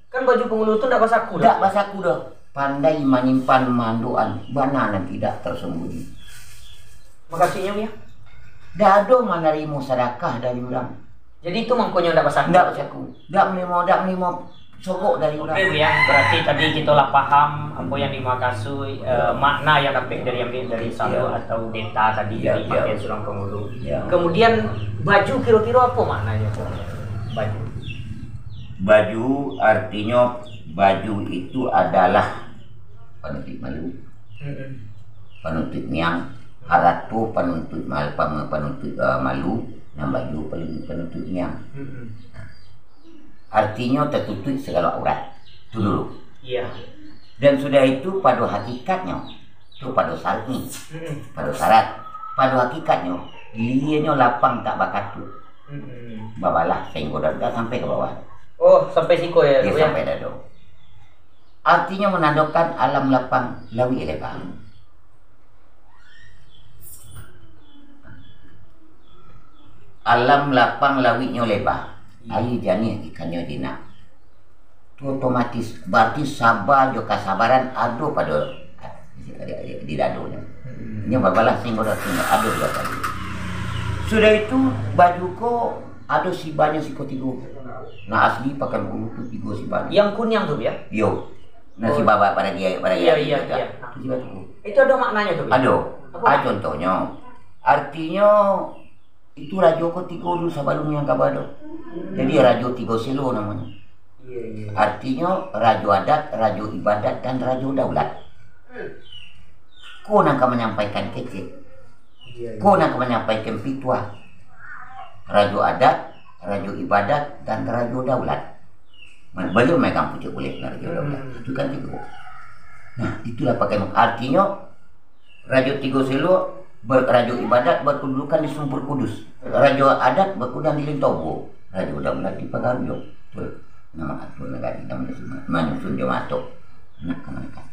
Kan baju penghulu itu ndak basaku dah. Ndak basaku dah. Pandai menyimpan manduan, mana tidak tersembunyi. Makasihnya ya. Dado menerima sedekah dari orang. Jadi itu mangkonya ndak basaku. Ndak basaku. Ndak menimo sogok dari orang. Oke ya, berarti tadi kita lah paham apa yang dimaksud makna yang dapat dari salu atau deta tadi dari pakaian seorang penghulu. Kemudian baju kira-kira apa maknanya? Baju. Baju artinya baju itu adalah penuntut malu, penuntut niang, haratu penuntut malu, malu, dan baju penuntut niang. Artinya tertutup segala aurat. Itu dulu. Iya. Dan sudah itu pada hakikatnya, itu pada syaratnya, pada syarat, pada hakikatnya, lianya lapang tak bakatu. Bawalah sehingga dah sampai ke bawah. Oh, sampai siko ya? Dia sampai dado. Artinya menandakan alam lapang lawi lebar. Alam lapang lawinya lebar. Ayu jani ikannya dina. Itu otomatis berarti sabar jo kasabaran ado pada di dadonya. Ini babalah sehingga ado dua kali. Sudah itu baju ko ada sibanya siko tigo. Nah asli pakai bulu tu tigo sibanya. Yang kunyang tuh ya? Yo. Nah si baba pada dia Iya. Itu ada maknanya tuh. Ada. Contohnya. Artinya itu rajo ko tigo dulu sebelum yang kabado. Jadi rajo tigo selo namanya. Iya. Artinya rajo adat, rajo ibadat dan rajo daulat. Kau nak menyampaikan kecil. Kau nak menyampaikan pitwa. Rajo adat, rajo ibadat dan rajo daulat. Beliau megang pucuk kulit rajo daulat. Itu kan tigo. Nah itulah pakai artinya rajo tigo selo rajo ibadat berkedudukan di Sumpur Kudus. Rajo adat berkedudukan di Lintobo. Rajo daulat di Pagarjo. Nama atur negara menyusun jemato. Nak kemerdekaan.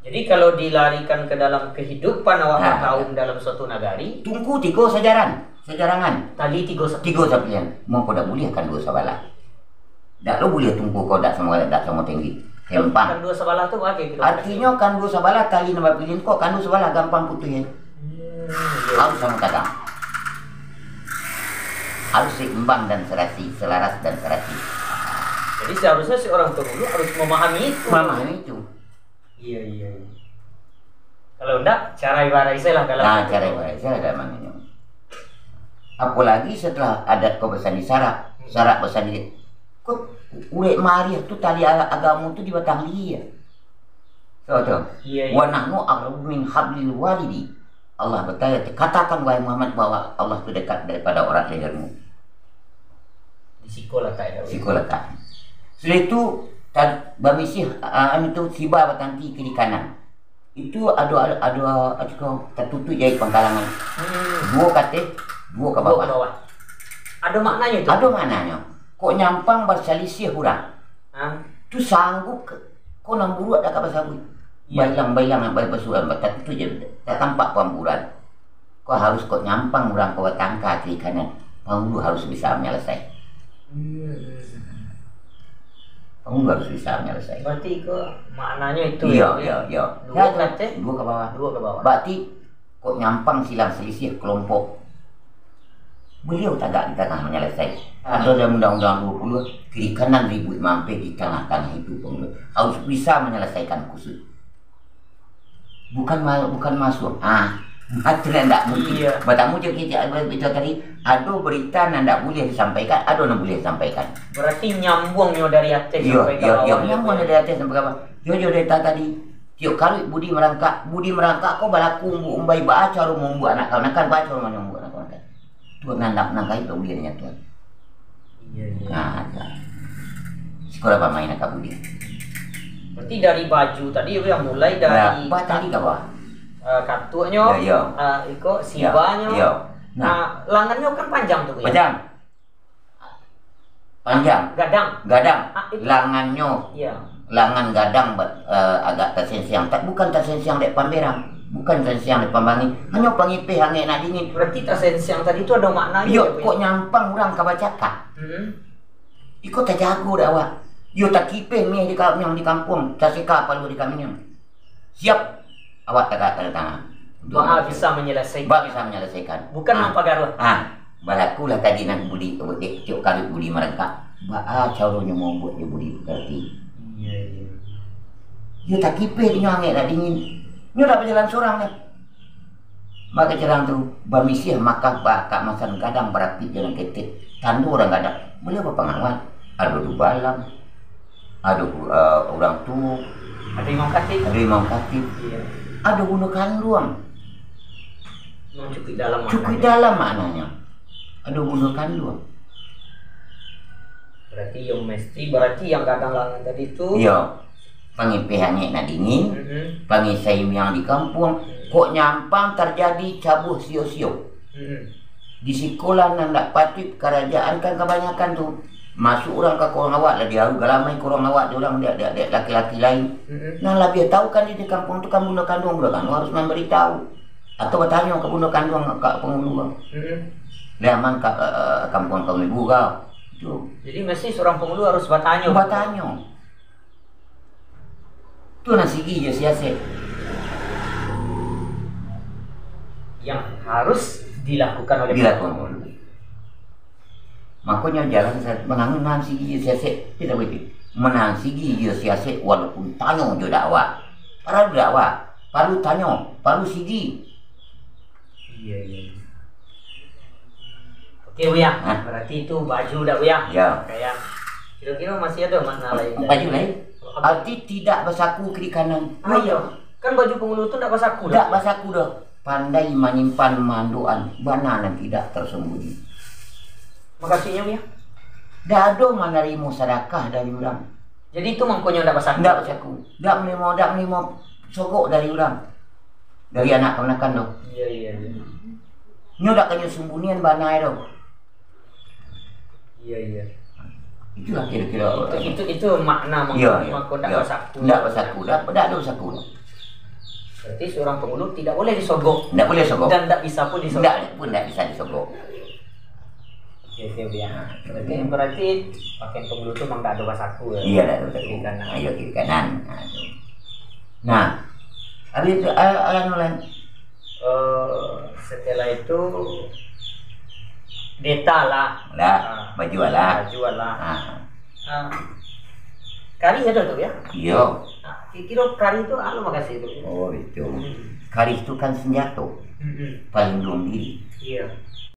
Jadi kalau dilarikan ke dalam kehidupan awak kaum dalam suatu nagari, tunggu tiga sejarangan. Tadi tiga sapian. Mau kau dah boleh kan dua sabalah. Dak lo boleh tunggu kau dak semua tinggi. Gampang. Kan dua sabalah tu bagi. Artinya kan dua sabalah tali nama pilih kau kan dua sabalah gampang putus ya. Harus sama kadang. Harus seimbang dan serasi, selaras dan serasi. Jadi seharusnya si orang penghulu harus memahami itu. Memahami itu. Iya. Kalau enggak, cara ibadah lah dalam. Nah, cara ibadah dalam mananya. Apalagi setelah adat kau besan di sarak besan di. Kau urek mari tu tali agama tu di batang dia. Tahu. Iya. Wa nahnu aqrabu min hablil walidi. Allah bertanya, katakan wahai Muhammad bahwa Allah itu dekat daripada orang lehermu. Di sikolah tak ada. Sikolah tak. Sudah itu bamisih itu siba batanti kiri kanan. Itu ada tertutup jadi pengkalangan. Dua ke bawah. Ada maknanya itu. Ada maknanya. Kok nyampang berselisih kurang. Tu sanggup kok namburu ada kabar sabui. Bailang bersuara tertutup je tak tampak pamburan. Kau harus kok nyampang orang kau tangka kiri kanan. Penghulu harus bisa menyelesaikan. Kamu harus bisa menyelesaikan. Berarti ke maknanya itu. Iya. Dua ke bawah. Berarti kok nyampang silang selisih kelompok. Beliau tak di tengah menyelesaikan. Ada dalam undang-undang 20 kiri kanan ribut mampir di tengah-tengah itu penghulu harus bisa menyelesaikan khusus. Bukan masuk. Itu tidak mungkin. Iya. Batamu je kita tadi ada berita tidak boleh disampaikan, ada yang boleh disampaikan. Berarti nyambungnya dari atas sampai ke bawah. Iya, nyambung dari atas sampai ke bawah. Yo dari tadi tiok kali budi merangkak kau balaku umbai baca rumah umbu anak kau kan baca rumah umbu anak kau kan. Tuan nangkai kau dia tuan. Iya. Nah, sekolah apa main kau dia. Berarti dari baju tadi yang mulai dari tadi kau katuknya, iko sibanya. Iya. Nah, lengannya kan panjang tuh ya. Panjang. Gadang. Itu. Lengannya. Iya. Lengan gadang agak tersensiang. Bukan tersensiang dek pamberang. Bukan tersensiang dek pambangi. Hanya pangipih hangat nak dingin. Berarti tersensiang tadi itu ada maknanya. Iya, kok nyampang orang kabacakan. Iko tak jago dah awak. Yo tak kipe mi di yang di kampung, tak seka palu di kami yang. Siap awak tak tanda tangan. Ba'a bisa menyelesaikan. Ba'a bisa menyelesaikan. Bukan mempagaruh. Balaku lah tadi nak budi tiok kali budi mereka. Ba'a caranya mau buat dia budi berarti. Iya. Yo tak kipe di nyangek dah dingin. Nyo dah berjalan seorang dah. Maka jalan tu bamisih maka kak masan kadang berapi jalan ketik. Tandu orang kadang. Boleh apa pengawan? Ada dubalam. Ada orang tua. Ada imam khatib. Ada imam khatib. Iya. Ada gunung kanduang. Cukup dalam maknanya. Cukup dalam maknanya. Ada gunung kanduang. Berarti yang kadang langan tadi itu. Iya. Panggil pihaknya nak dingin. Panggil saya yang di kampung. Kok nyampang terjadi cabuh sio-sio. Di sekolah nak patut kerajaan kan kebanyakan tu. Masuk orang ke korang awak lah dia galamai korang awak dia orang dia laki-laki lain. Nah lah dia tahu kan di kampung tu kan bunuh kandung harus memberitahu atau bertanya ke bunuh kandung ke penghulu. Dia aman ke kampung kaum ibu kau. Tu. Jadi mesti seorang penghulu harus bertanya. Bertanya. Tu nasi je siasat. Yang harus dilakukan oleh penghulu. Makanya jalan saya menangan sigi siasat kita begitu. Menang sigi siasat walaupun tanya je dakwah. Para dakwah, paru tanya, paru sigi. Iya. Oke Buya, berarti itu baju dah Buya. Ya. Kayak kira-kira masih ada makna lain. Baju lain? Arti tidak bersaku kiri kanan. Iya. Kan baju penghulu itu tidak bersaku dah. Tidak bersaku dah. Pandai menyimpan manduan, mana yang tidak tersembunyi. Makasihnya Buya. Dah ada menerima sedekah dari orang. Jadi itu mangkonya tidak bersaku. Tidak bersaku. Tidak menerima sogok dari orang. Dari anak kemenakan tu. Iya. Nyo dak kena sembunyian banai tu. Iya. Itulah kira-kira. Itu makna mangko tidak bersaku. Tidak bersaku. Tidak ada bersaku. Berarti seorang penghulu tidak boleh disogok. Tidak boleh sogok. Dan tidak bisa pun disogok. Tidak bisa disogok. Oke, berarti pakaian penghulu itu memang tidak ada bersaku ya? Iya, tidak ada bersaku. Kiri kanan. Nah, habis itu lain. Setelah itu deta lah. Baju lah. Kari ada tuh ya? Iya. Kira kari itu apa makasih itu? Oh itu. Kari itu kan senjata. Paling diri. Iya.